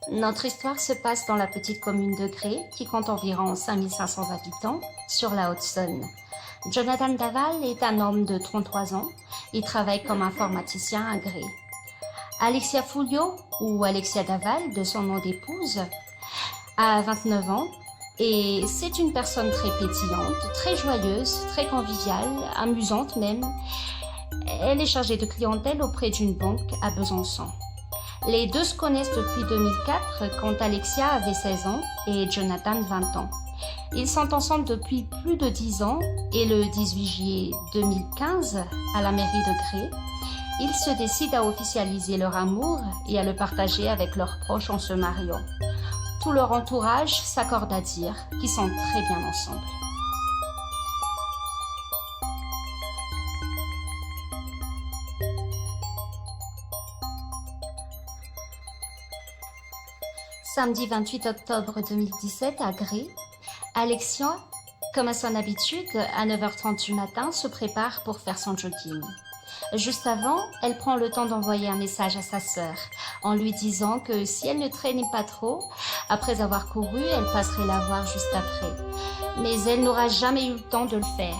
Notre histoire se passe dans la petite commune de Gray, qui compte environ 5500 habitants, sur la Haute-Saône. Jonathan Daval est un homme de 33 ans. Il travaille comme informaticien à Gray. Alexia Fulio, ou Alexia Daval, de son nom d'épouse, a 29 ans et c'est une personne très pétillante, très joyeuse, très conviviale, amusante même. Elle est chargée de clientèle auprès d'une banque à Besançon. Les deux se connaissent depuis 2004 quand Alexia avait 16 ans et Jonathan 20 ans. Ils sont ensemble depuis plus de 10 ans et le 18 juillet 2015, à la mairie de Gray, ils se décident à officialiser leur amour et à le partager avec leurs proches en se mariant. Tout leur entourage s'accorde à dire qu'ils sont très bien ensemble. Samedi 28 octobre 2017 à Gray, Alexia, comme à son habitude, à 9h30 du matin, se prépare pour faire son jogging. Juste avant, elle prend le temps d'envoyer un message à sa sœur en lui disant que si elle ne traînait pas trop, après avoir couru, elle passerait la voir juste après. Mais elle n'aura jamais eu le temps de le faire.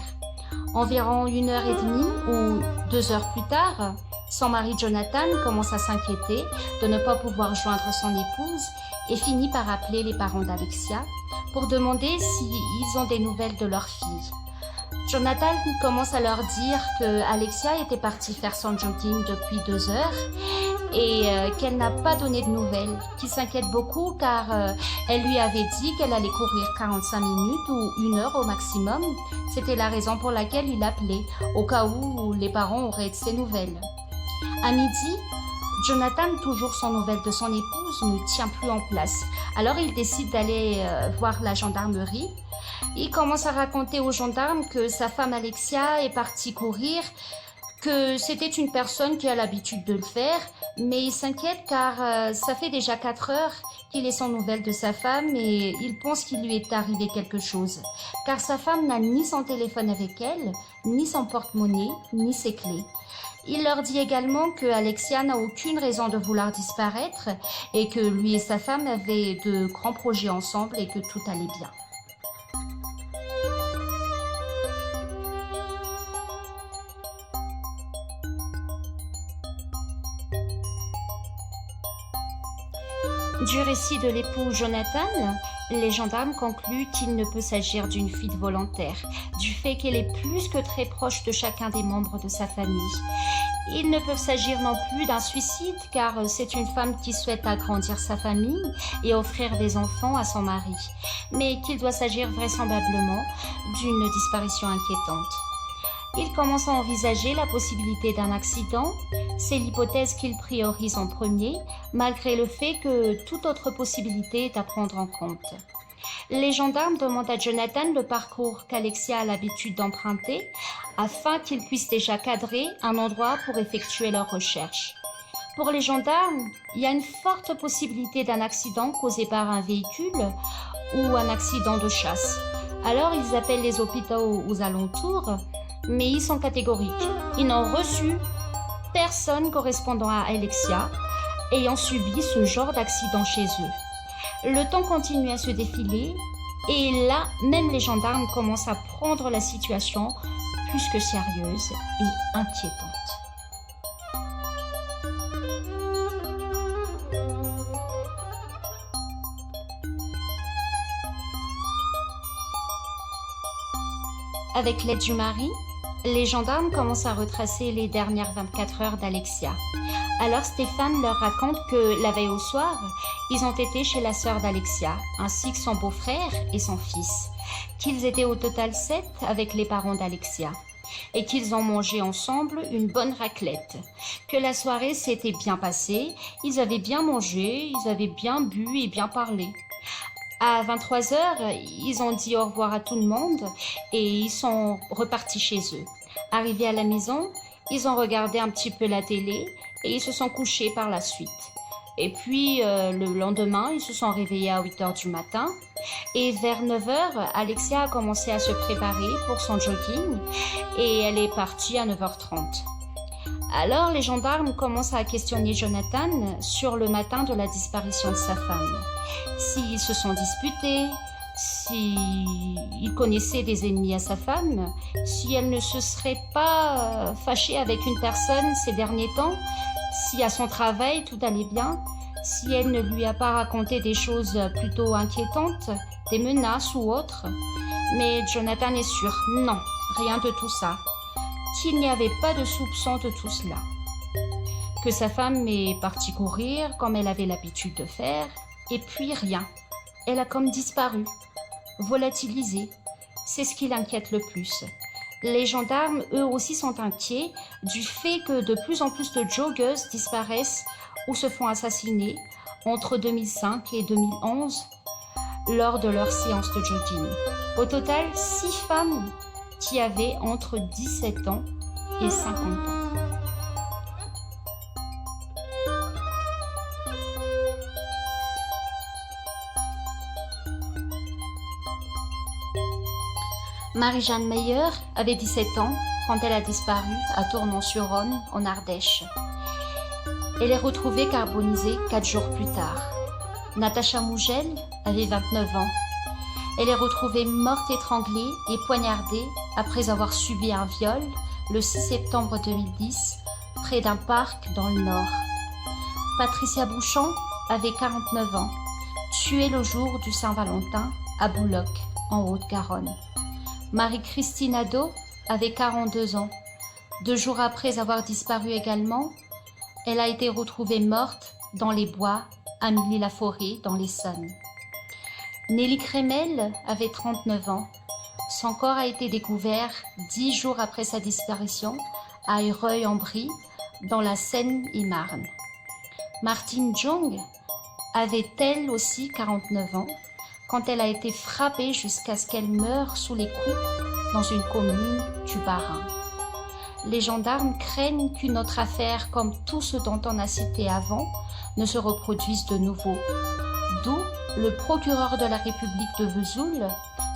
Environ 1h30 ou 2 heures plus tard, son mari Jonathan commence à s'inquiéter de ne pas pouvoir joindre son épouse et finit par appeler les parents d'Alexia pour demander s'ils ont des nouvelles de leur fille. Jonathan commence à leur dire que Alexia était partie faire son jogging depuis 2 heures et qu'elle n'a pas donné de nouvelles, qu'il s'inquiète beaucoup car elle lui avait dit qu'elle allait courir 45 minutes ou 1 heure au maximum. C'était la raison pour laquelle il appelait, au cas où les parents auraient de ses nouvelles. À midi, Jonathan, toujours sans nouvelles de son épouse, ne tient plus en place. Alors il décide d'aller voir la gendarmerie. Il commence à raconter aux gendarmes que sa femme Alexia est partie courir, que c'était une personne qui a l'habitude de le faire, mais il s'inquiète car ça fait déjà 4 heures qu'il est sans nouvelles de sa femme et il pense qu'il lui est arrivé quelque chose. Car sa femme n'a ni son téléphone avec elle, ni son porte-monnaie, ni ses clés. Il leur dit également que Alexia n'a aucune raison de vouloir disparaître et que lui et sa femme avaient de grands projets ensemble et que tout allait bien. Du récit de l'époux Jonathan, les gendarmes concluent qu'il ne peut s'agir d'une fuite volontaire, du fait qu'elle est plus que très proche de chacun des membres de sa famille. Il ne peut s'agir non plus d'un suicide, car c'est une femme qui souhaite agrandir sa famille et offrir des enfants à son mari, mais qu'il doit s'agir vraisemblablement d'une disparition inquiétante. Il commence à envisager la possibilité d'un accident. C'est l'hypothèse qu'il priorise en premier, malgré le fait que toute autre possibilité est à prendre en compte. Les gendarmes demandent à Jonathan le parcours qu'Alexia a l'habitude d'emprunter, afin qu'ils puissent déjà cadrer un endroit pour effectuer leurs recherches. Pour les gendarmes, il y a une forte possibilité d'un accident causé par un véhicule ou un accident de chasse. Alors ils appellent les hôpitaux aux alentours, mais ils sont catégoriques. Ils n'ont reçu personne correspondant à Alexia ayant subi ce genre d'accident chez eux. Le temps continue à se défiler et là, même les gendarmes commencent à prendre la situation plus que sérieuse et inquiétante. Avec l'aide du mari, les gendarmes commencent à retracer les dernières 24 heures d'Alexia. Alors Stéphane leur raconte que la veille au soir, ils ont été chez la sœur d'Alexia, ainsi que son beau-frère et son fils, qu'ils étaient au total 7 avec les parents d'Alexia, et qu'ils ont mangé ensemble une bonne raclette, que la soirée s'était bien passée, ils avaient bien mangé, ils avaient bien bu et bien parlé. À 23 heures, ils ont dit au revoir à tout le monde et ils sont repartis chez eux. Arrivés à la maison, ils ont regardé un petit peu la télé et ils se sont couchés par la suite. Et puis, le lendemain, ils se sont réveillés à 8 heures du matin. Et vers 9 heures, Alexia a commencé à se préparer pour son jogging et elle est partie à 9h30. Alors les gendarmes commencent à questionner Jonathan sur le matin de la disparition de sa femme. S'ils se sont disputés, s'il connaissait des ennemis à sa femme, si elle ne se serait pas fâchée avec une personne ces derniers temps, si à son travail tout allait bien, si elle ne lui a pas raconté des choses plutôt inquiétantes, des menaces ou autres. Mais Jonathan est sûr, non, rien de tout ça. Qu'il n'y avait pas de soupçon de tout cela. Que sa femme est partie courir comme elle avait l'habitude de faire, et puis rien. Elle a comme disparu, volatilisée. C'est ce qui l'inquiète le plus. Les gendarmes, eux aussi, sont inquiets du fait que de plus en plus de joggeuses disparaissent ou se font assassiner entre 2005 et 2011 lors de leur séance de jogging. Au total, 6 femmes qui avaient entre 17 ans et 50 ans. Marie-Jeanne Meyer avait 17 ans quand elle a disparu à Tournon-sur-Rhône, en Ardèche. Elle est retrouvée carbonisée 4 jours plus tard. Natacha Mougel avait 29 ans. Elle est retrouvée morte étranglée et poignardée après avoir subi un viol le 6 septembre 2010 près d'un parc dans le Nord. Patricia Bouchon avait 49 ans, tuée le jour du Saint-Valentin à Bouloc, en Haute-Garonne. Marie-Christine Hadot avait 42 ans. 2 jours après avoir disparu également, elle a été retrouvée morte dans les bois à Milly-la-Forêt, dans l'Essonne. Nelly Crémel avait 39 ans. Son corps a été découvert 10 jours après sa disparition à Eureuil-en-Brie, dans la Seine-et-Marne. Martine Jong avait elle aussi 49 ans quand elle a été frappée jusqu'à ce qu'elle meure sous les coups dans une commune du Bas-Rhin. Les gendarmes craignent qu'une autre affaire, comme tout ce dont on a cité avant, ne se reproduise de nouveau. D'où le procureur de la République de Vesoul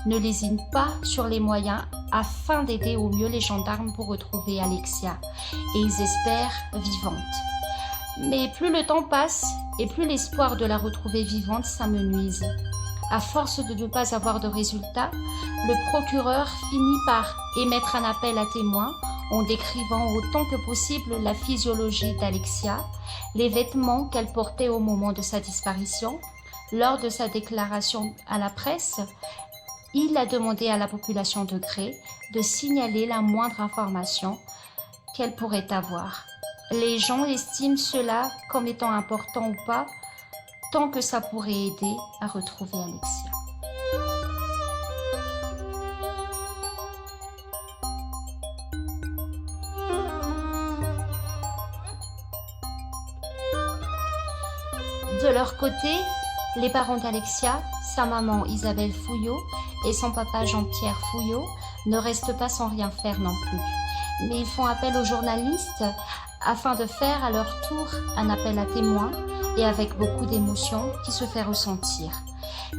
ne lésine pas sur les moyens afin d'aider au mieux les gendarmes pour retrouver Alexia, et ils espèrent vivante. Mais plus le temps passe et plus l'espoir de la retrouver vivante s'amenuise. À force de ne pas avoir de résultats, le procureur finit par émettre un appel à témoins en décrivant autant que possible la physiologie d'Alexia, les vêtements qu'elle portait au moment de sa disparition. Lors de sa déclaration à la presse, il a demandé à la population de Gré de signaler la moindre information qu'elle pourrait avoir. Les gens estiment cela comme étant important ou pas, tant que ça pourrait aider à retrouver Alexia. De leur côté, les parents d'Alexia, sa maman Isabelle Fouillot et son papa Jean-Pierre Fouillot, ne restent pas sans rien faire non plus. Mais ils font appel aux journalistes afin de faire à leur tour un appel à témoins et avec beaucoup d'émotion qui se fait ressentir.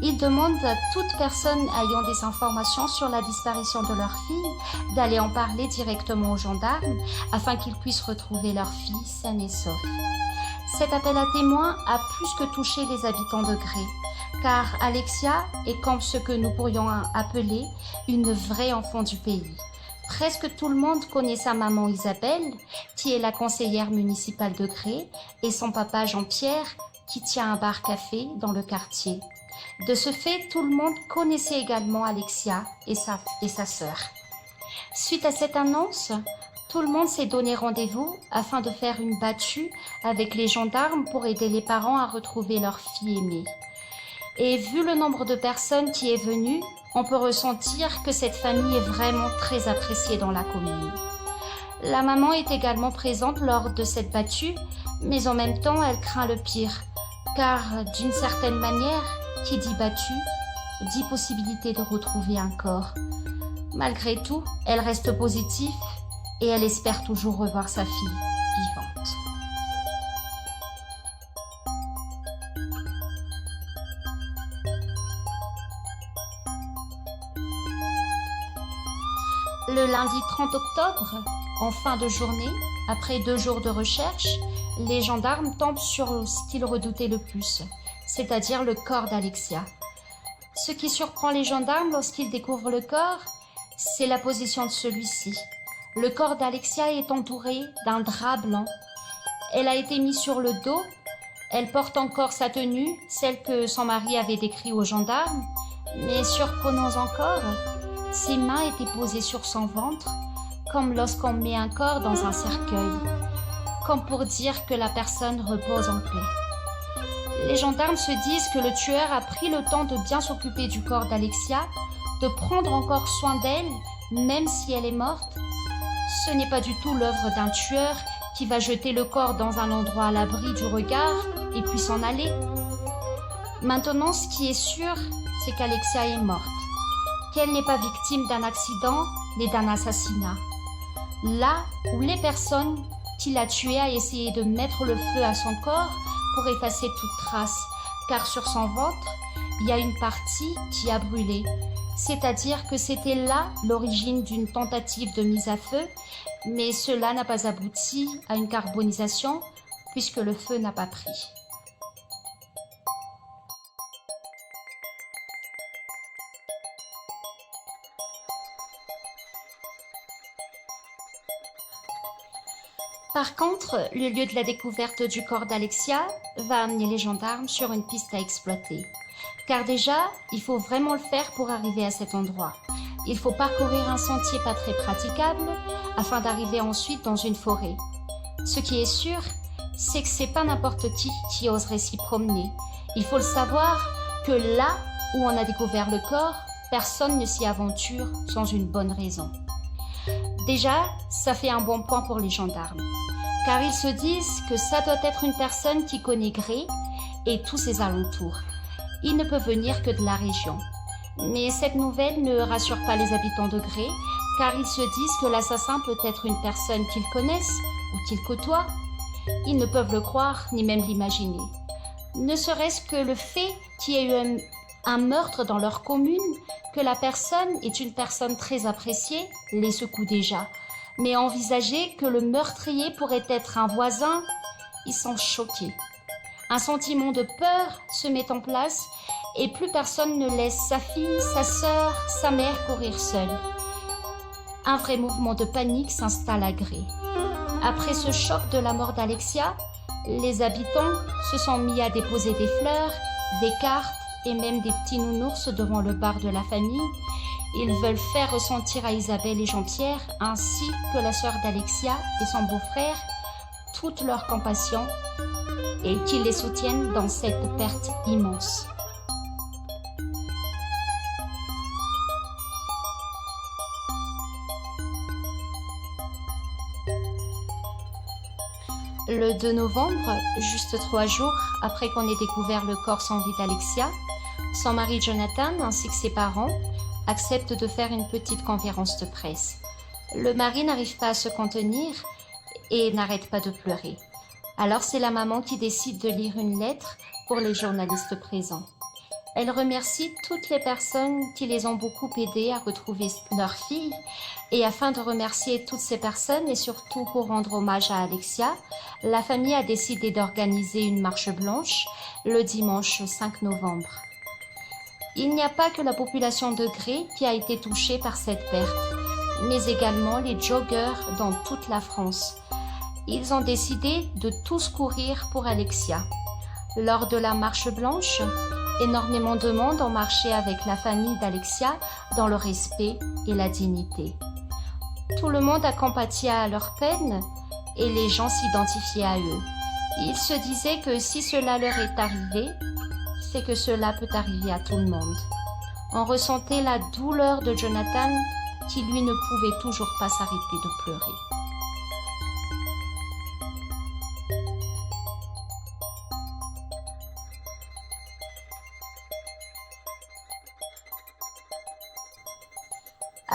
Ils demandent à toute personne ayant des informations sur la disparition de leur fille d'aller en parler directement aux gendarmes afin qu'ils puissent retrouver leur fille saine et sauve. Cet appel à témoins a plus que touché les habitants de Gré, car Alexia est comme ce que nous pourrions appeler une vraie enfant du pays. Presque tout le monde connaît sa maman Isabelle, qui est la conseillère municipale de Gré, et son papa Jean-Pierre, qui tient un bar-café dans le quartier. De ce fait, tout le monde connaissait également Alexia et sa sœur. Suite à cette annonce, tout le monde s'est donné rendez-vous afin de faire une battue avec les gendarmes pour aider les parents à retrouver leur fille aimée. Et vu le nombre de personnes qui est venu, on peut ressentir que cette famille est vraiment très appréciée dans la commune. La maman est également présente lors de cette battue, mais en même temps, elle craint le pire, car d'une certaine manière, qui dit battue, dit possibilité de retrouver un corps. Malgré tout, elle reste positive et elle espère toujours revoir sa fille vivante. Le lundi 30 octobre, En fin de journée, après 2 jours de recherche, les gendarmes tombent sur ce qu'ils redoutaient le plus, c'est-à-dire le corps d'Alexia. Ce qui surprend les gendarmes lorsqu'ils découvrent le corps, c'est la position de celui-ci. Le corps d'Alexia est entouré d'un drap blanc. Elle a été mise sur le dos. Elle porte encore sa tenue, celle que son mari avait décrite aux gendarmes. Mais surprenons encore, ses mains étaient posées sur son ventre, comme lorsqu'on met un corps dans un cercueil, comme pour dire que la personne repose en paix. Les gendarmes se disent que le tueur a pris le temps de bien s'occuper du corps d'Alexia, de prendre encore soin d'elle, même si elle est morte. Ce n'est pas du tout l'œuvre d'un tueur qui va jeter le corps dans un endroit à l'abri du regard et puis s'en aller. Maintenant, ce qui est sûr, c'est qu'Alexia est morte, qu'elle n'est pas victime d'un accident mais d'un assassinat. Là où les personnes qui l'a tuée a essayé de mettre le feu à son corps pour effacer toute trace, car sur son ventre, il y a une partie qui a brûlé. C'est-à-dire que c'était là l'origine d'une tentative de mise à feu, mais cela n'a pas abouti à une carbonisation puisque le feu n'a pas pris. Par contre, le lieu de la découverte du corps d'Alexia va amener les gendarmes sur une piste à exploiter. Car déjà, il faut vraiment le faire pour arriver à cet endroit. Il faut parcourir un sentier pas très praticable afin d'arriver ensuite dans une forêt. Ce qui est sûr, c'est que c'est pas n'importe qui oserait s'y promener. Il faut le savoir que là où on a découvert le corps, personne ne s'y aventure sans une bonne raison. Déjà, ça fait un bon point pour les gendarmes, car ils se disent que ça doit être une personne qui connaît Gré et tous ses alentours. Il ne peut venir que de la région. Mais cette nouvelle ne rassure pas les habitants de Gré, car ils se disent que l'assassin peut être une personne qu'ils connaissent ou qu'ils côtoient. Ils ne peuvent le croire ni même l'imaginer. Ne serait-ce que le fait qu'il y ait eu un meurtre dans leur commune, que la personne est une personne très appréciée, les secoue déjà. Mais envisager que le meurtrier pourrait être un voisin, ils sont choqués. Un sentiment de peur se met en place et plus personne ne laisse sa fille, sa sœur, sa mère courir seule. Un vrai mouvement de panique s'installe à Gré. Après ce choc de la mort d'Alexia, les habitants se sont mis à déposer des fleurs, des cartes et même des petits nounours devant le bar de la famille. Ils veulent faire ressentir à Isabelle et Jean-Pierre, ainsi que la sœur d'Alexia et son beau-frère, toute leur compassion et qu'ils les soutiennent dans cette perte immense. Le 2 novembre, juste 3 jours après qu'on ait découvert le corps sans vie d'Alexia, son mari Jonathan ainsi que ses parents acceptent de faire une petite conférence de presse. Le mari n'arrive pas à se contenir et n'arrête pas de pleurer. Alors c'est la maman qui décide de lire une lettre pour les journalistes présents. Elle remercie toutes les personnes qui les ont beaucoup aidés à retrouver leur fille et afin de remercier toutes ces personnes et surtout pour rendre hommage à Alexia, la famille a décidé d'organiser une marche blanche le dimanche 5 novembre. Il n'y a pas que la population de Gré qui a été touchée par cette perte, mais également les joggeurs dans toute la France. Ils ont décidé de tous courir pour Alexia. Lors de la marche blanche, énormément de monde ont marché avec la famille d'Alexia dans le respect et la dignité. Tout le monde a compati à leur peine et les gens s'identifiaient à eux. Ils se disaient que si cela leur est arrivé, c'est que cela peut arriver à tout le monde. On ressentait la douleur de Jonathan qui lui ne pouvait toujours pas s'arrêter de pleurer.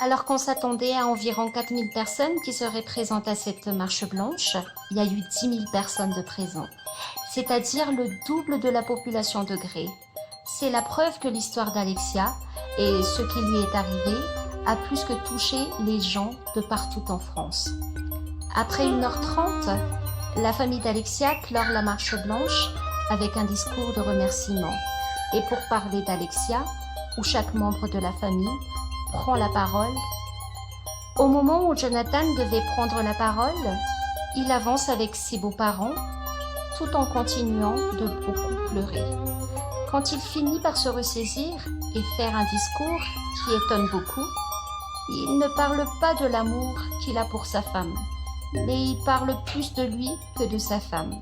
Alors qu'on s'attendait à environ 4000 personnes qui seraient présentes à cette marche blanche, il y a eu 10 000 personnes de présents, c'est-à-dire le double de la population de Gré. C'est la preuve que l'histoire d'Alexia et ce qui lui est arrivé a plus que touché les gens de partout en France. Après 1h30, la famille d'Alexia clore la marche blanche avec un discours de remerciement et pour parler d'Alexia, où chaque membre de la famille prend la parole. Au moment où Jonathan devait prendre la parole, il avance avec ses beaux-parents tout en continuant de beaucoup pleurer. Quand il finit par se ressaisir et faire un discours qui étonne beaucoup, il ne parle pas de l'amour qu'il a pour sa femme, mais il parle plus de lui que de sa femme.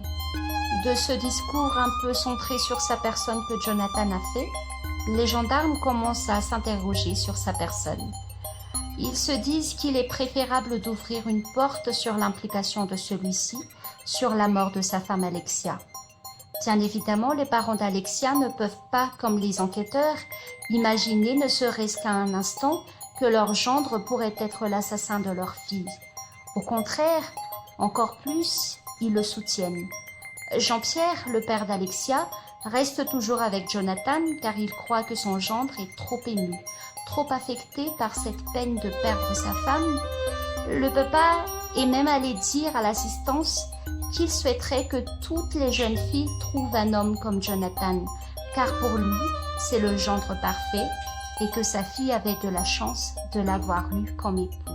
De ce discours un peu centré sur sa personne que Jonathan a fait, les gendarmes commencent à s'interroger sur sa personne. Ils se disent qu'il est préférable d'ouvrir une porte sur l'implication de celui-ci sur la mort de sa femme Alexia. Bien évidemment, les parents d'Alexia ne peuvent pas, comme les enquêteurs, imaginer ne serait-ce qu'à un instant que leur gendre pourrait être l'assassin de leur fille. Au contraire, encore plus, ils le soutiennent. Jean-Pierre, le père d'Alexia, reste toujours avec Jonathan car il croit que son gendre est trop ému, trop affecté par cette peine de perdre sa femme. Le papa est même allé dire à l'assistance qu'il souhaiterait que toutes les jeunes filles trouvent un homme comme Jonathan, car pour lui, c'est le gendre parfait et que sa fille avait de la chance de l'avoir eu comme époux.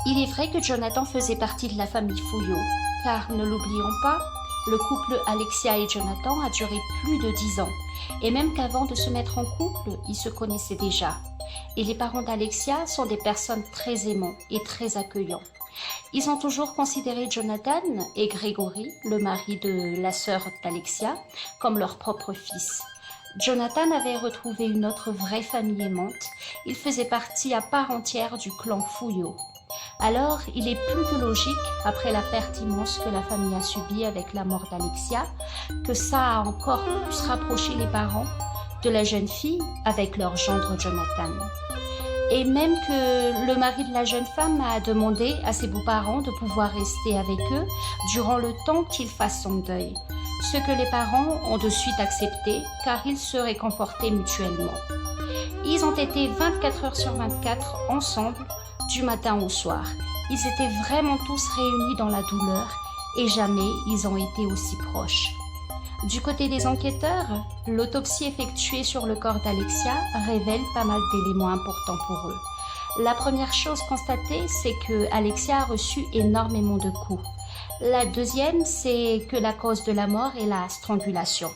Il est vrai que Jonathan faisait partie de la famille Fouillot, car ne l'oublions pas, le couple Alexia et Jonathan a duré plus de 10 ans, et même qu'avant de se mettre en couple, ils se connaissaient déjà. Et les parents d'Alexia sont des personnes très aimantes et très accueillants. Ils ont toujours considéré Jonathan et Grégory, le mari de la sœur d'Alexia, comme leur propre fils. Jonathan avait retrouvé une autre vraie famille aimante. Il faisait partie à part entière du clan Fouillot. Alors, il est plus que logique, après la perte immense que la famille a subie avec la mort d'Alexia, que ça a encore plus rapproché les parents de la jeune fille avec leur gendre Jonathan. Et même que le mari de la jeune femme a demandé à ses beaux-parents de pouvoir rester avec eux durant le temps qu'ils fassent son deuil, ce que les parents ont de suite accepté car ils se réconfortaient mutuellement. Ils ont été 24 heures sur 24 ensemble, du matin au soir. Ils étaient vraiment tous réunis dans la douleur et jamais ils ont été aussi proches. Du côté des enquêteurs, l'autopsie effectuée sur le corps d'Alexia révèle pas mal d'éléments importants pour eux. La première chose constatée, c'est que Alexia a reçu énormément de coups. La deuxième, c'est que la cause de la mort est la strangulation.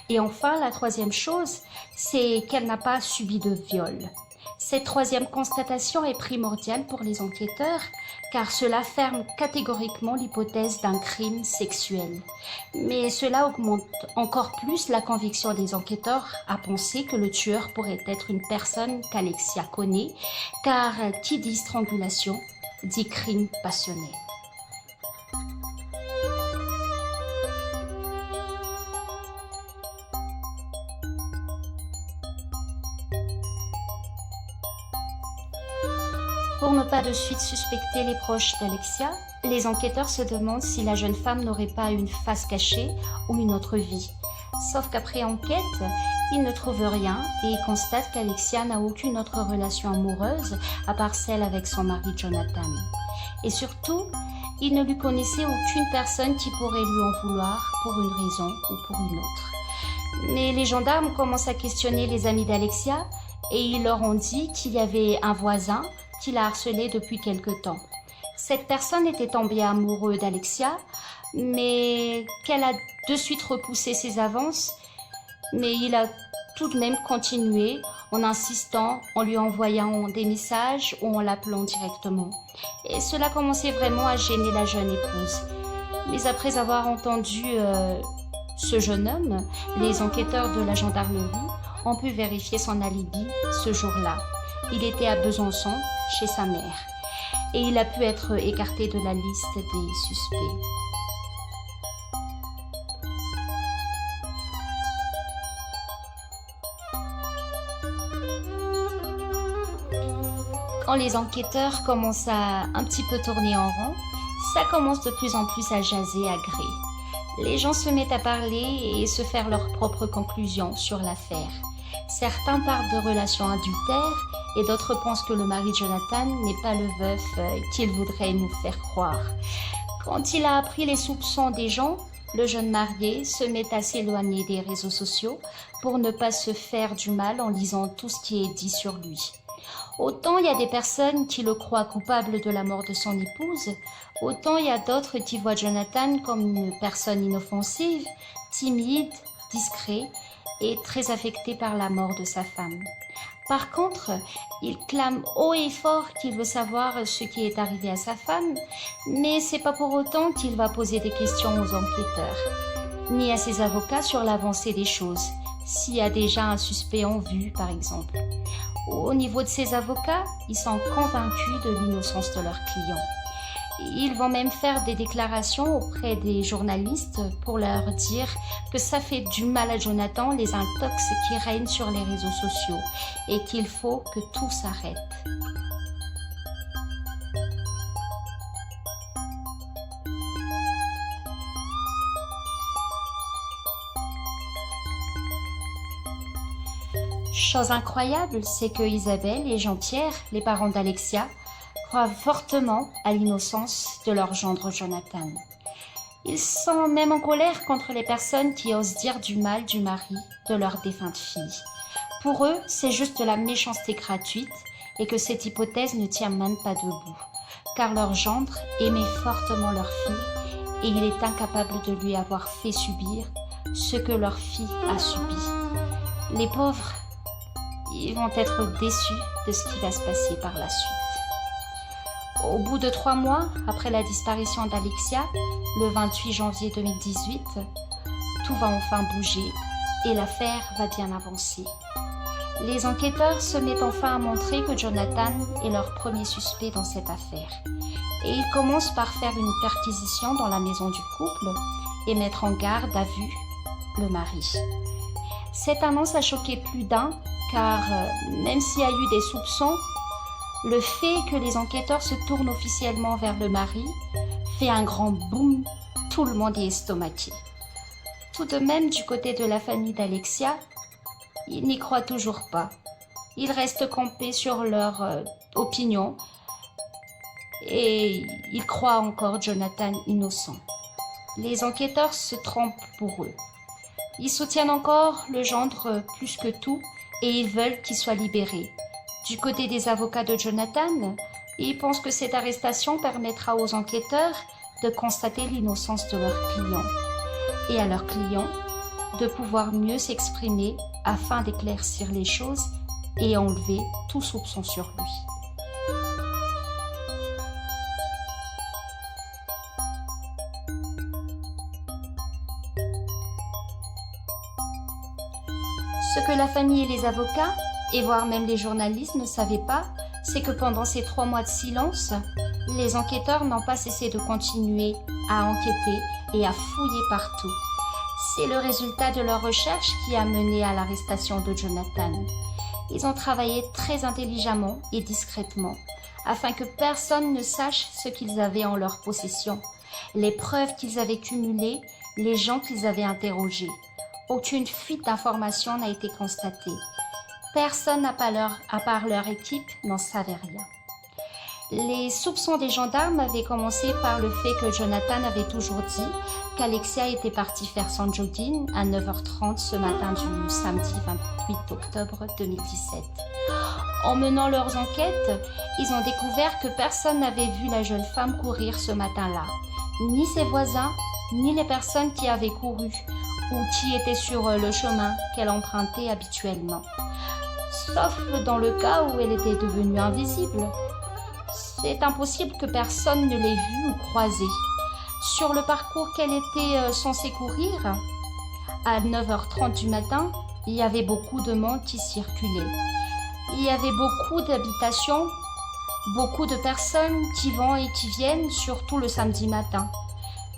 Et enfin, la troisième chose, c'est qu'elle n'a pas subi de viol. Cette troisième constatation est primordiale pour les enquêteurs car cela ferme catégoriquement l'hypothèse d'un crime sexuel. Mais cela augmente encore plus la conviction des enquêteurs à penser que le tueur pourrait être une personne qu'Alexia connaît car qui dit strangulation dit crime passionné. Pour ne pas de suite suspecter les proches d'Alexia, les enquêteurs se demandent si la jeune femme n'aurait pas une face cachée ou une autre vie. Sauf qu'après enquête, ils ne trouvent rien et ils constatent qu'Alexia n'a aucune autre relation amoureuse à part celle avec son mari Jonathan. Et surtout, ils ne lui connaissaient aucune personne qui pourrait lui en vouloir pour une raison ou pour une autre. Mais les gendarmes commencent à questionner les amis d'Alexia et ils leur ont dit qu'il y avait un voisin qui l'a harcelée depuis quelque temps. Cette personne était tombée amoureuse d'Alexia, mais qu'elle a de suite repoussé ses avances, mais il a tout de même continué en insistant, en lui envoyant des messages ou en l'appelant directement. Et cela commençait vraiment à gêner la jeune épouse. Mais après avoir entendu ce jeune homme, les enquêteurs de la gendarmerie ont pu vérifier son alibi ce jour-là. Il était à Besançon, chez sa mère, et il a pu être écarté de la liste des suspects. Quand les enquêteurs commencent à un petit peu tourner en rond, ça commence de plus en plus à jaser à gré. Les gens se mettent à parler et se faire leurs propres conclusions sur l'affaire. Certains parlent de relations adultères et d'autres pensent que le mari de Jonathan n'est pas le veuf qu'il voudrait nous faire croire. Quand il a appris les soupçons des gens, le jeune marié se met à s'éloigner des réseaux sociaux pour ne pas se faire du mal en lisant tout ce qui est dit sur lui. Autant il y a des personnes qui le croient coupable de la mort de son épouse, autant il y a d'autres qui voient Jonathan comme une personne inoffensive, timide, discret et très affecté par la mort de sa femme. Par contre, il clame haut et fort qu'il veut savoir ce qui est arrivé à sa femme, mais c'est pas pour autant qu'il va poser des questions aux enquêteurs, ni à ses avocats sur l'avancée des choses, s'il y a déjà un suspect en vue, par exemple. Au niveau de ses avocats, ils sont convaincus de l'innocence de leurs clients. Ils vont même faire des déclarations auprès des journalistes pour leur dire que ça fait du mal à Jonathan les intox qui règnent sur les réseaux sociaux et qu'il faut que tout s'arrête. Chose incroyable, c'est que Isabelle et Jean-Pierre, les parents d'Alexia, croient fortement à l'innocence de leur gendre Jonathan. Ils sont même en colère contre les personnes qui osent dire du mal du mari de leur défunte fille. Pour eux, c'est juste de la méchanceté gratuite et que cette hypothèse ne tient même pas debout, car leur gendre aimait fortement leur fille et il est incapable de lui avoir fait subir ce que leur fille a subi. Les pauvres, ils vont être déçus de ce qui va se passer par la suite. Au bout de 3 mois, après la disparition d'Alexia, le 28 janvier 2018, tout va enfin bouger et l'affaire va bien avancer. Les enquêteurs se mettent enfin à montrer que Jonathan est leur premier suspect dans cette affaire. Et ils commencent par faire une perquisition dans la maison du couple et mettre en garde à vue le mari. Cette annonce a choqué plus d'un car même s'il y a eu des soupçons, le fait que les enquêteurs se tournent officiellement vers le mari fait un grand boom, tout le monde est estomaqué. Tout de même, du côté de la famille d'Alexia, ils n'y croient toujours pas. Ils restent campés sur leur opinion et ils croient encore Jonathan innocent. Les enquêteurs se trompent pour eux. Ils soutiennent encore le gendre plus que tout et ils veulent qu'il soit libéré. Du côté des avocats de Jonathan, ils pensent que cette arrestation permettra aux enquêteurs de constater l'innocence de leurs clients et à leurs clients de pouvoir mieux s'exprimer afin d'éclaircir les choses et enlever tout soupçon sur lui. Ce que la famille et les avocats, et voire même les journalistes ne savaient pas, c'est que pendant ces 3 mois de silence, les enquêteurs n'ont pas cessé de continuer à enquêter et à fouiller partout. C'est le résultat de leur recherche qui a mené à l'arrestation de Jonathan. Ils ont travaillé très intelligemment et discrètement, afin que personne ne sache ce qu'ils avaient en leur possession, les preuves qu'ils avaient cumulées, les gens qu'ils avaient interrogés. Aucune fuite d'informations n'a été constatée. Personne à part leur équipe n'en savait rien. Les soupçons des gendarmes avaient commencé par le fait que Jonathan avait toujours dit qu'Alexia était partie faire son jogging à 9h30 ce matin du samedi 28 octobre 2017. En menant leurs enquêtes, ils ont découvert que personne n'avait vu la jeune femme courir ce matin-là, ni ses voisins, ni les personnes qui avaient couru ou qui étaient sur le chemin qu'elle empruntait habituellement. Sauf dans le cas où elle était devenue invisible. C'est impossible que personne ne l'ait vue ou croisée. Sur le parcours qu'elle était censée courir, à 9h30 du matin, il y avait beaucoup de monde qui circulait. Il y avait beaucoup d'habitations, beaucoup de personnes qui vont et qui viennent, surtout le samedi matin.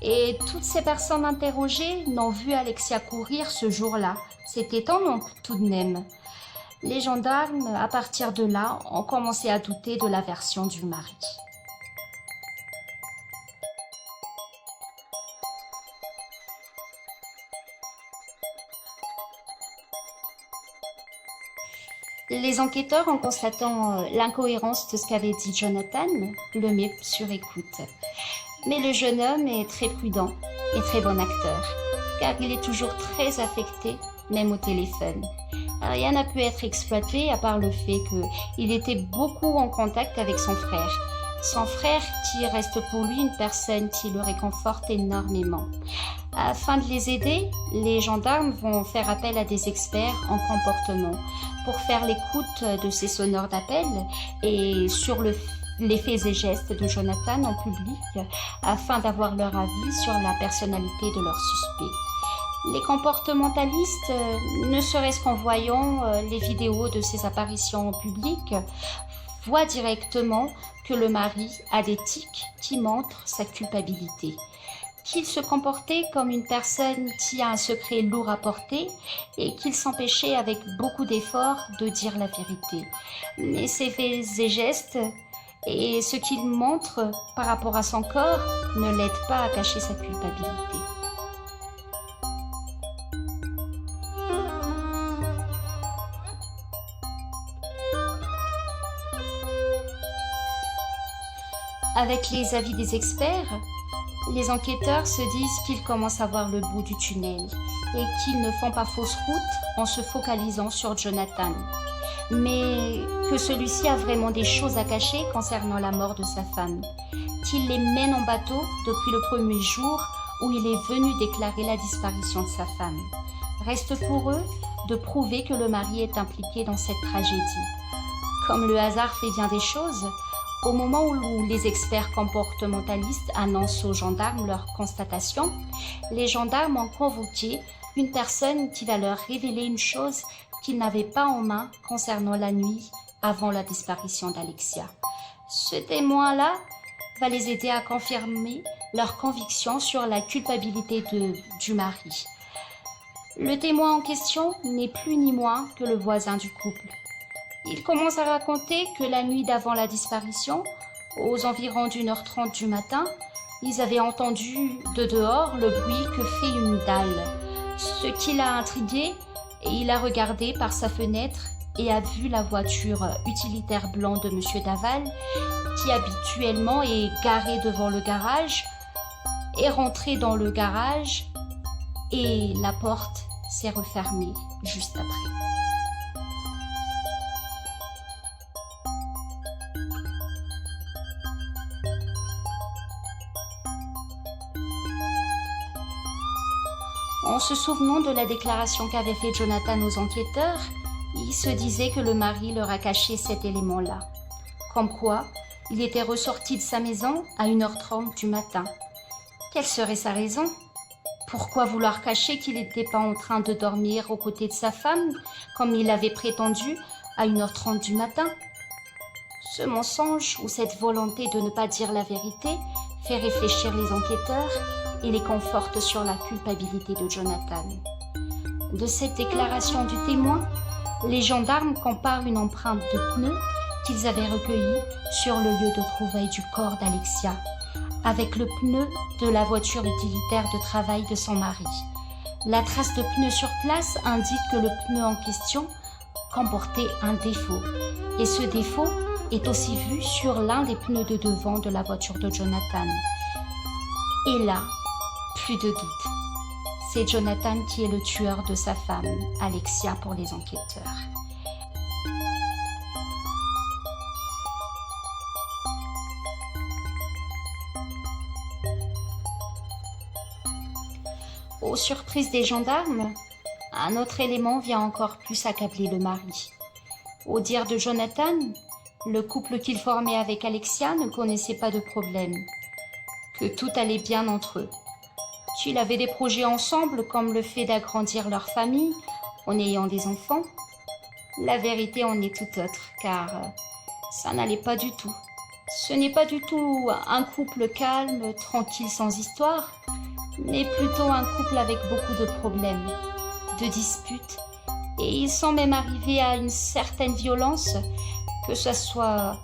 Et toutes ces personnes interrogées n'ont vu Alexia courir ce jour-là. C'est étonnant tout de même. Les gendarmes, à partir de là, ont commencé à douter de la version du mari. Les enquêteurs, en constatant l'incohérence de ce qu'avait dit Jonathan, le mettent sur écoute. Mais le jeune homme est très prudent et très bon acteur, car il est toujours très affecté, même au téléphone. Rien n'a pu être exploité à part le fait qu'il était beaucoup en contact avec son frère. Son frère qui reste pour lui une personne qui le réconforte énormément. Afin de les aider, les gendarmes vont faire appel à des experts en comportement pour faire l'écoute de ces sonores d'appel et sur les faits et gestes de Jonathan en public afin d'avoir leur avis sur la personnalité de leur suspect. Les comportementalistes, ne serait-ce qu'en voyant les vidéos de ces apparitions en public, voient directement que le mari a des tics qui montrent sa culpabilité, qu'il se comportait comme une personne qui a un secret lourd à porter et qu'il s'empêchait avec beaucoup d'efforts de dire la vérité. Mais ses faits et gestes et ce qu'il montre par rapport à son corps ne l'aident pas à cacher sa culpabilité. Avec les avis des experts, les enquêteurs se disent qu'ils commencent à voir le bout du tunnel et qu'ils ne font pas fausse route en se focalisant sur Jonathan, mais que celui-ci a vraiment des choses à cacher concernant la mort de sa femme, qu'il les mène en bateau depuis le premier jour où il est venu déclarer la disparition de sa femme. Reste pour eux de prouver que le mari est impliqué dans cette tragédie. Comme le hasard fait bien des choses, au moment où les experts comportementalistes annoncent aux gendarmes leur constatation, les gendarmes ont convoqué une personne qui va leur révéler une chose qu'ils n'avaient pas en main concernant la nuit avant la disparition d'Alexia. Ce témoin-là va les aider à confirmer leur conviction sur la culpabilité du mari. Le témoin en question n'est plus ni moins que le voisin du couple. Il commence à raconter que la nuit d'avant la disparition, aux environs d'1h30 du matin, ils avaient entendu de dehors le bruit que fait une dalle, ce qui l'a intrigué et il a regardé par sa fenêtre et a vu la voiture utilitaire blanc de M. Daval qui habituellement est garée devant le garage, est rentré dans le garage et la porte s'est refermée juste après. En se souvenant de la déclaration qu'avait fait Jonathan aux enquêteurs, il se disait que le mari leur a caché cet élément-là. Comme quoi, il était ressorti de sa maison à 1h30 du matin. Quelle serait sa raison ? Pourquoi vouloir cacher qu'il n'était pas en train de dormir aux côtés de sa femme, comme il avait prétendu, à 1h30 du matin ? Ce mensonge ou cette volonté de ne pas dire la vérité fait réfléchir les enquêteurs et les conforte sur la culpabilité de Jonathan. De cette déclaration du témoin, les gendarmes comparent une empreinte de pneu qu'ils avaient recueillie sur le lieu de trouvaille du corps d'Alexia avec le pneu de la voiture utilitaire de travail de son mari. La trace de pneu sur place indique que le pneu en question comportait un défaut et ce défaut est aussi vu sur l'un des pneus de devant de la voiture de Jonathan. Et là, plus de doute. C'est Jonathan qui est le tueur de sa femme, Alexia, pour les enquêteurs. Aux surprises des gendarmes, un autre élément vient encore plus accabler le mari. Au dire de Jonathan, le couple qu'il formait avec Alexia ne connaissait pas de problème, que tout allait bien entre eux. Qu'ils avaient des projets ensemble comme le fait d'agrandir leur famille en ayant des enfants. La vérité en est tout autre car ça n'allait pas du tout. Ce n'est pas du tout un couple calme, tranquille, sans histoire, mais plutôt un couple avec beaucoup de problèmes, de disputes, et ils sont même arrivés à une certaine violence, que ce soit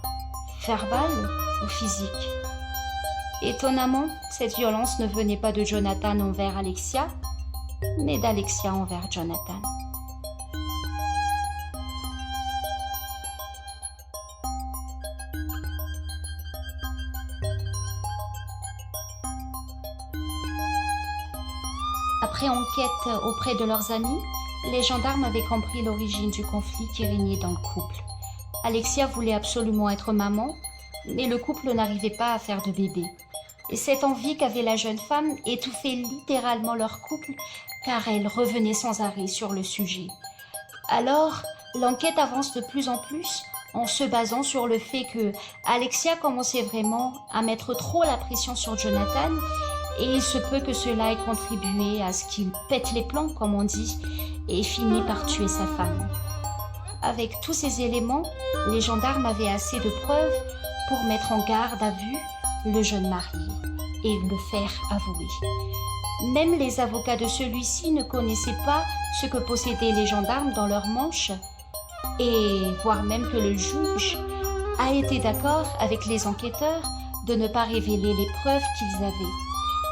verbale ou physique. Étonnamment, cette violence ne venait pas de Jonathan envers Alexia, mais d'Alexia envers Jonathan. Après enquête auprès de leurs amis, les gendarmes avaient compris l'origine du conflit qui régnait dans le couple. Alexia voulait absolument être maman, mais le couple n'arrivait pas à faire de bébé. Et cette envie qu'avait la jeune femme étouffait littéralement leur couple, car elle revenait sans arrêt sur le sujet. Alors, l'enquête avance de plus en plus en se basant sur le fait que Alexia commençait vraiment à mettre trop la pression sur Jonathan, et il se peut que cela ait contribué à ce qu'il pète les plombs, comme on dit, et finit par tuer sa femme. Avec tous ces éléments, les gendarmes avaient assez de preuves pour mettre en garde à vue le jeune marié et le faire avouer. Même les avocats de celui-ci ne connaissaient pas ce que possédaient les gendarmes dans leurs manches, et voire même que le juge a été d'accord avec les enquêteurs de ne pas révéler les preuves qu'ils avaient,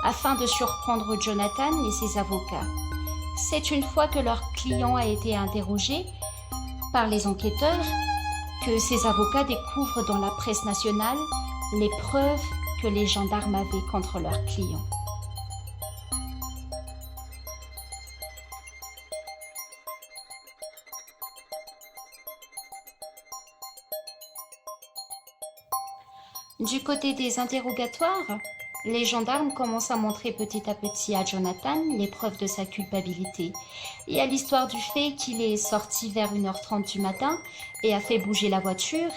afin de surprendre Jonathan et ses avocats. C'est une fois que leur client a été interrogé par les enquêteurs que ces avocats découvrent dans la presse nationale les preuves que les gendarmes avaient contre leur client. Du côté des interrogatoires, les gendarmes commencent à montrer petit à petit à Jonathan les preuves de sa culpabilité et à l'histoire du fait qu'il est sorti vers 1h30 du matin et a fait bouger la voiture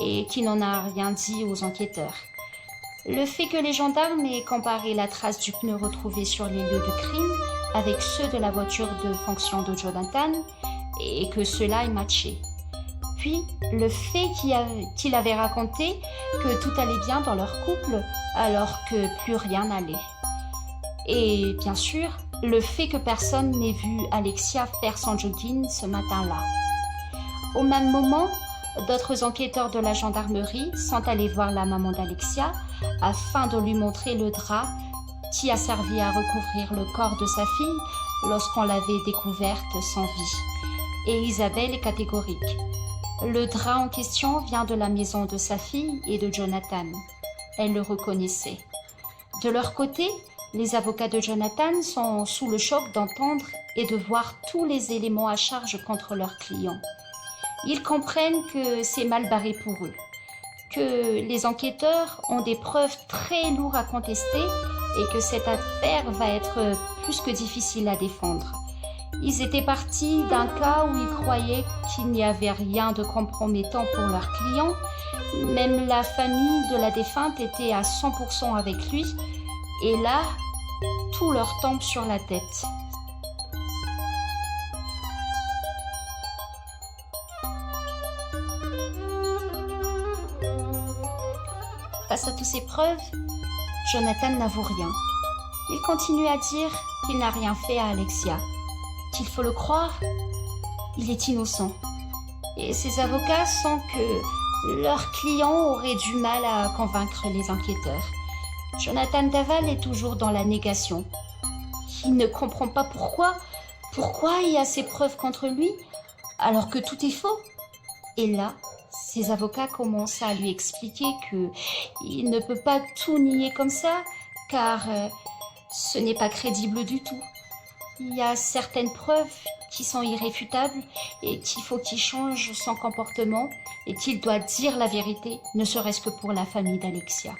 et qu'il n'en a rien dit aux enquêteurs. Le fait que les gendarmes aient comparé la trace du pneu retrouvé sur les lieux du crime avec ceux de la voiture de fonction de Jonathan et que cela ait matché. Puis, le fait qu'il avait raconté que tout allait bien dans leur couple alors que plus rien n'allait. Et bien sûr, le fait que personne n'ait vu Alexia faire son jogging ce matin-là. Au même moment, d'autres enquêteurs de la gendarmerie sont allés voir la maman d'Alexia afin de lui montrer le drap qui a servi à recouvrir le corps de sa fille lorsqu'on l'avait découverte sans vie. Et Isabelle est catégorique. Le drap en question vient de la maison de sa fille et de Jonathan. Elle le reconnaissait. De leur côté, les avocats de Jonathan sont sous le choc d'entendre et de voir tous les éléments à charge contre leur client. Ils comprennent que c'est mal barré pour eux, que les enquêteurs ont des preuves très lourdes à contester et que cette affaire va être plus que difficile à défendre. Ils étaient partis d'un cas où ils croyaient qu'il n'y avait rien de compromettant pour leur client. Même la famille de la défunte était à 100% avec lui. Et là, tout leur tombe sur la tête. Face à toutes ces preuves, Jonathan n'avoue rien. Il continue à dire qu'il n'a rien fait à Alexia. Qu'il faut le croire, il est innocent. Et ses avocats sentent que leur client aurait du mal à convaincre les enquêteurs. Jonathan Daval est toujours dans la négation. Il ne comprend pas pourquoi il y a ces preuves contre lui alors que tout est faux. Et là, ses avocats commencent à lui expliquer qu'il ne peut pas tout nier comme ça car ce n'est pas crédible du tout. Il y a certaines preuves qui sont irréfutables et qu'il faut qu'il change son comportement et qu'il doit dire la vérité, ne serait-ce que pour la famille d'Alexia.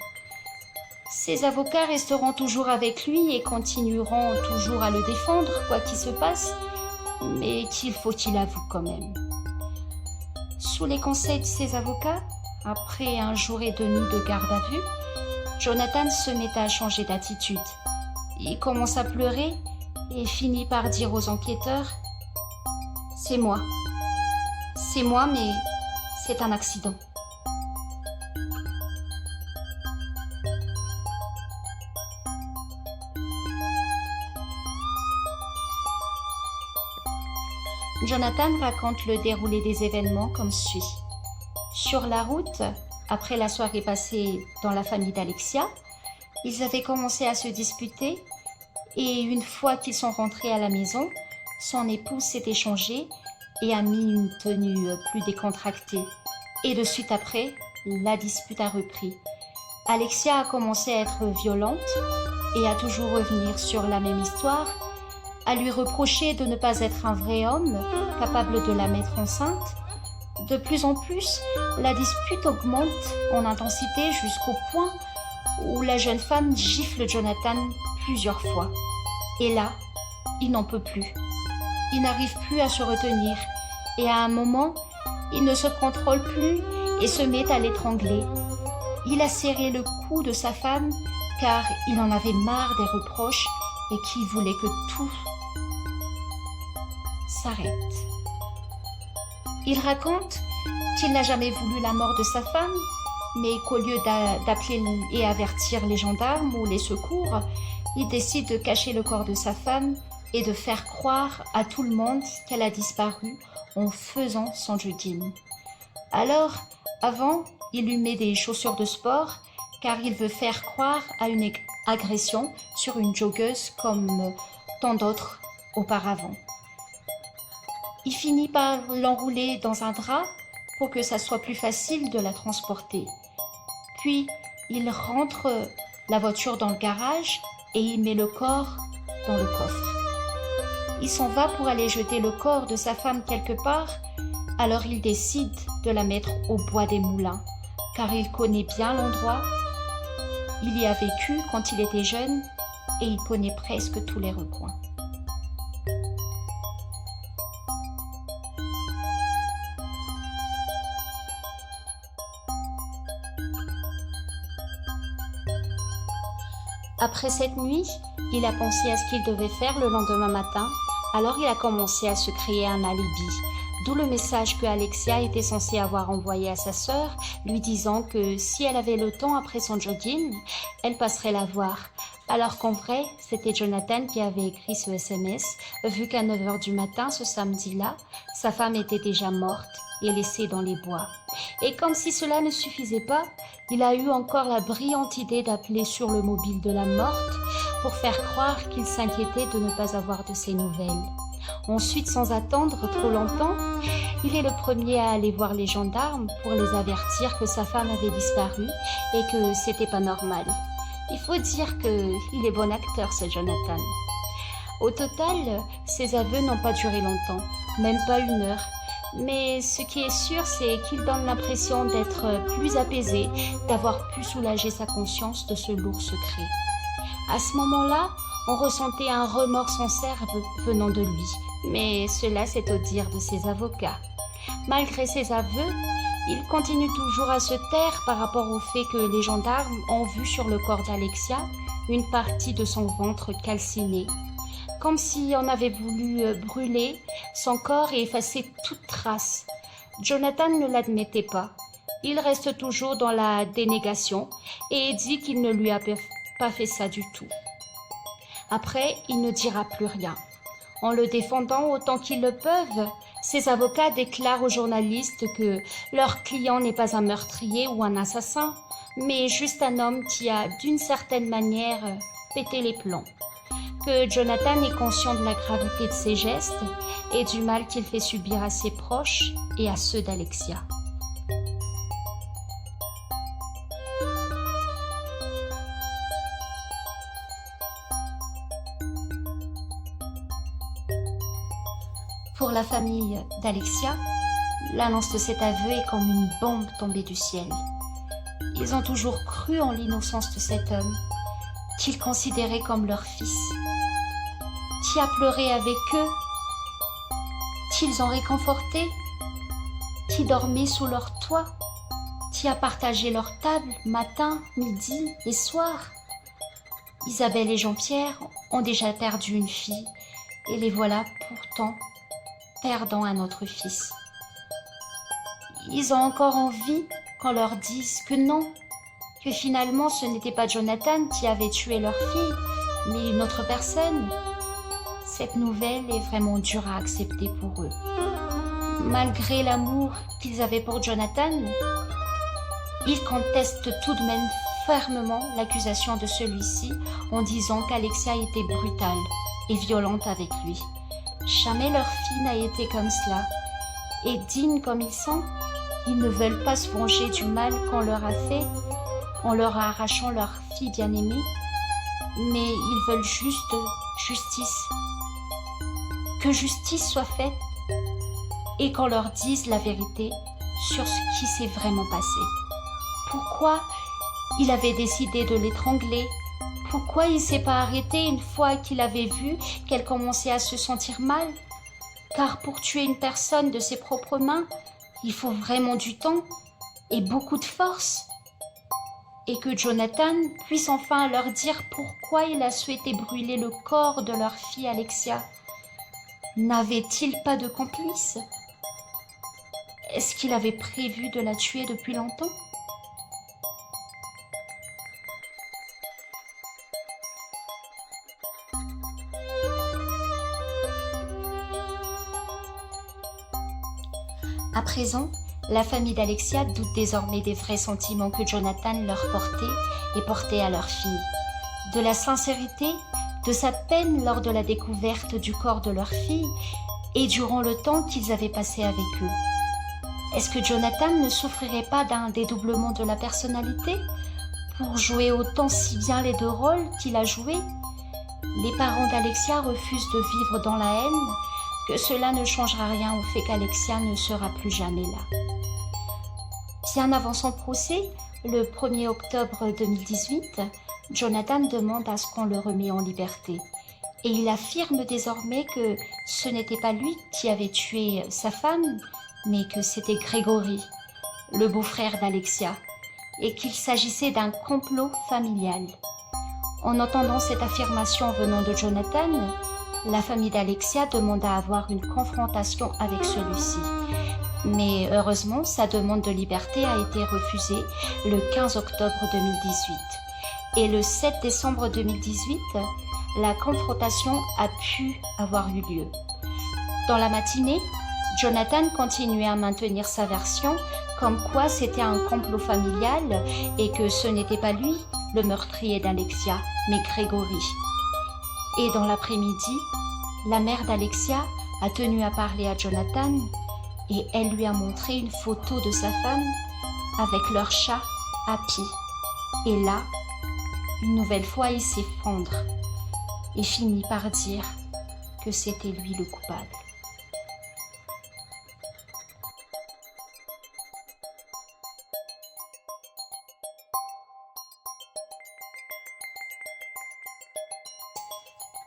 Ses avocats resteront toujours avec lui et continueront toujours à le défendre, quoi qu'il se passe, mais qu'il faut qu'il avoue quand même. Sous les conseils de ses avocats, après un jour et demi de garde à vue, Jonathan se met à changer d'attitude. Il commence à pleurer et finit par dire aux enquêteurs « C'est moi, mais c'est un accident. » Jonathan raconte le déroulé des événements comme suit. Sur la route, après la soirée passée dans la famille d'Alexia, ils avaient commencé à se disputer et une fois qu'ils sont rentrés à la maison, son épouse s'est échangée et a mis une tenue plus décontractée. Et de suite après, la dispute a repris. Alexia a commencé à être violente et à toujours revenir sur la même histoire, à lui reprocher de ne pas être un vrai homme capable de la mettre enceinte. De plus en plus, la dispute augmente en intensité jusqu'au point où la jeune femme gifle Jonathan plusieurs fois. Et là, il n'en peut plus. Il n'arrive plus à se retenir et à un moment, il ne se contrôle plus et se met à l'étrangler. Il a serré le cou de sa femme car il en avait marre des reproches et qu'il voulait que tout s'arrête. Il raconte qu'il n'a jamais voulu la mort de sa femme, mais qu'au lieu d'appeler et avertir les gendarmes ou les secours, il décide de cacher le corps de sa femme et de faire croire à tout le monde qu'elle a disparu en faisant son jogging. Alors, avant, il lui met des chaussures de sport car il veut faire croire à une agression sur une joggeuse comme tant d'autres auparavant. Il finit par l'enrouler dans un drap pour que ça soit plus facile de la transporter. Puis, il rentre la voiture dans le garage et il met le corps dans le coffre. Il s'en va pour aller jeter le corps de sa femme quelque part, alors il décide de la mettre au bois des moulins, car il connaît bien l'endroit. Il y a vécu quand il était jeune et il connaît presque tous les recoins. Après cette nuit, il a pensé à ce qu'il devait faire le lendemain matin, alors il a commencé à se créer un alibi, d'où le message que Alexia était censée avoir envoyé à sa sœur, lui disant que si elle avait le temps après son jogging, elle passerait la voir, alors qu'en vrai, c'était Jonathan qui avait écrit ce SMS, vu qu'à 9h du matin ce samedi-là, sa femme était déjà morte et laissée dans les bois. Et comme si cela ne suffisait pas, il a eu encore la brillante idée d'appeler sur le mobile de la morte pour faire croire qu'il s'inquiétait de ne pas avoir de ses nouvelles. Ensuite, sans attendre trop longtemps, il est le premier à aller voir les gendarmes pour les avertir que sa femme avait disparu et que c'était pas normal. Il faut dire qu'il est bon acteur, ce Jonathan. Au total, ses aveux n'ont pas duré longtemps, même pas 1 heure. Mais ce qui est sûr, c'est qu'il donne l'impression d'être plus apaisé, d'avoir pu soulager sa conscience de ce lourd secret. À ce moment-là, on ressentait un remords sincère venant de lui, mais cela c'est au dire de ses avocats. Malgré ses aveux, il continue toujours à se taire par rapport au fait que les gendarmes ont vu sur le corps d'Alexia une partie de son ventre calciné, comme si on avait voulu brûler son corps et effacer toute trace. Jonathan ne l'admettait pas. Il reste toujours dans la dénégation et dit qu'il ne lui a pas fait ça du tout. Après, il ne dira plus rien. En le défendant autant qu'ils le peuvent, ses avocats déclarent aux journalistes que leur client n'est pas un meurtrier ou un assassin, mais juste un homme qui a, d'une certaine manière, pété les plombs. Que Jonathan est conscient de la gravité de ses gestes et du mal qu'il fait subir à ses proches et à ceux d'Alexia. Pour la famille d'Alexia, l'annonce de cet aveu est comme une bombe tombée du ciel. Ils ont toujours cru en l'innocence de cet homme, qu'ils considéraient comme leur fils, qui a pleuré avec eux, qu'ils ont réconforté, qui dormait sous leur toit, qui a partagé leur table matin, midi et soir. Isabelle et Jean-Pierre ont déjà perdu une fille et les voilà pourtant perdant un autre fils. Ils ont encore envie qu'on leur dise que non, que finalement ce n'était pas Jonathan qui avait tué leur fille, mais une autre personne. Cette nouvelle est vraiment dure à accepter pour eux. Malgré l'amour qu'ils avaient pour Jonathan, ils contestent tout de même fermement l'accusation de celui-ci en disant qu'Alexia était brutale et violente avec lui. Jamais leur fille n'a été comme cela. Et dignes comme ils sont, ils ne veulent pas se venger du mal qu'on leur a fait en leur arrachant leur fille bien-aimée, mais ils veulent juste justice. que justice soit faite et qu'on leur dise la vérité sur ce qui s'est vraiment passé. Pourquoi il avait décidé de l'étrangler? Pourquoi il ne s'est pas arrêté une fois qu'il avait vu qu'elle commençait à se sentir mal? Car pour tuer une personne de ses propres mains, il faut vraiment du temps et beaucoup de force. Et que Jonathan puisse enfin leur dire pourquoi il a souhaité brûler le corps de leur fille Alexia. N'avait-il pas de complice? Est-ce qu'il avait prévu de la tuer depuis longtemps? À présent, la famille d'Alexia doute désormais des vrais sentiments que Jonathan leur portait et portait à leur fille, de la sincérité, de sa peine lors de la découverte du corps de leur fille et durant le temps qu'ils avaient passé avec eux. Est-ce que Jonathan ne souffrirait pas d'un dédoublement de la personnalité pour jouer autant si bien les deux rôles qu'il a joués? Les parents d'Alexia refusent de vivre dans la haine, que cela ne changera rien au fait qu'Alexia ne sera plus jamais là. Bien avant son procès, le 1er octobre 2018, Jonathan demande à ce qu'on le remette en liberté. Et il affirme désormais que ce n'était pas lui qui avait tué sa femme, mais que c'était Grégory, le beau-frère d'Alexia, et qu'il s'agissait d'un complot familial. En entendant cette affirmation venant de Jonathan, la famille d'Alexia demanda à avoir une confrontation avec celui-ci. Mais heureusement, sa demande de liberté a été refusée le 15 octobre 2018. Et le 7 décembre 2018, la confrontation a pu avoir eu lieu. Dans la matinée, Jonathan continuait à maintenir sa version comme quoi c'était un complot familial et que ce n'était pas lui le meurtrier d'Alexia, mais Grégory. Et dans l'après-midi, la mère d'Alexia a tenu à parler à Jonathan et elle lui a montré une photo de sa femme avec leur chat Happy. Et là, une nouvelle fois, il s'effondre et finit par dire que c'était lui le coupable.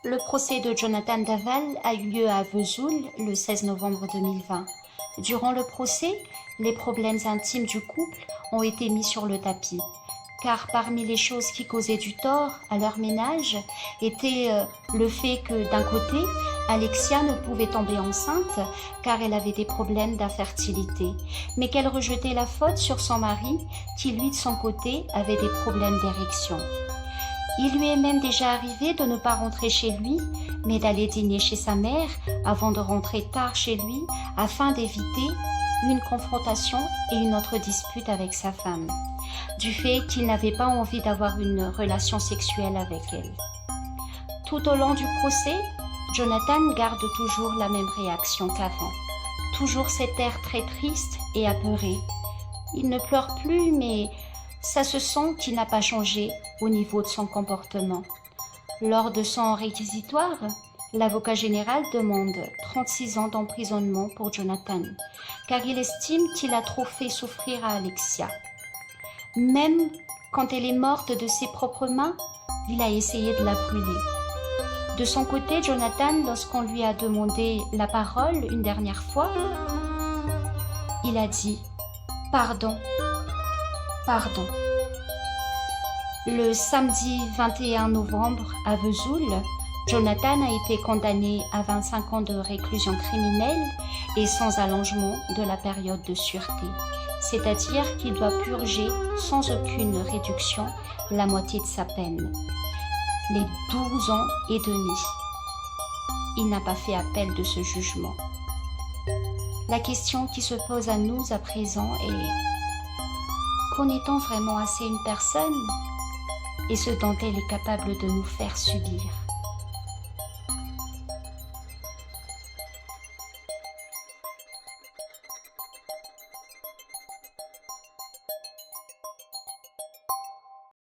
Le procès de Jonathan Daval a eu lieu à Vesoul le 16 novembre 2020. Durant le procès, les problèmes intimes du couple ont été mis sur le tapis, car parmi les choses qui causaient du tort à leur ménage était le fait que d'un côté, Alexia ne pouvait tomber enceinte car elle avait des problèmes d'infertilité, mais qu'elle rejetait la faute sur son mari qui lui de son côté avait des problèmes d'érection. Il lui est même déjà arrivé de ne pas rentrer chez lui, mais d'aller dîner chez sa mère avant de rentrer tard chez lui afin d'éviter une confrontation et une autre dispute avec sa femme, du fait qu'il n'avait pas envie d'avoir une relation sexuelle avec elle. Tout au long du procès, Jonathan garde toujours la même réaction qu'avant, toujours cet air très triste et apeuré. Il ne pleure plus, mais ça se sent qu'il n'a pas changé au niveau de son comportement. Lors de son réquisitoire, l'avocat général demande 36 ans d'emprisonnement pour Jonathan, car il estime qu'il a trop fait souffrir à Alexia. Même quand elle est morte de ses propres mains, il a essayé de la brûler. De son côté, Jonathan, lorsqu'on lui a demandé la parole une dernière fois, il a dit « Pardon, pardon ». Le samedi 21 novembre à Vesoul, Jonathan a été condamné à 25 ans de réclusion criminelle et sans allongement de la période de sûreté, c'est-à-dire qu'il doit purger sans aucune réduction la moitié de sa peine, les 12 ans et demi. Il n'a pas fait appel de ce jugement. La question qui se pose à nous à présent est: connaît-on vraiment assez une personne et ce dont elle est capable de nous faire subir?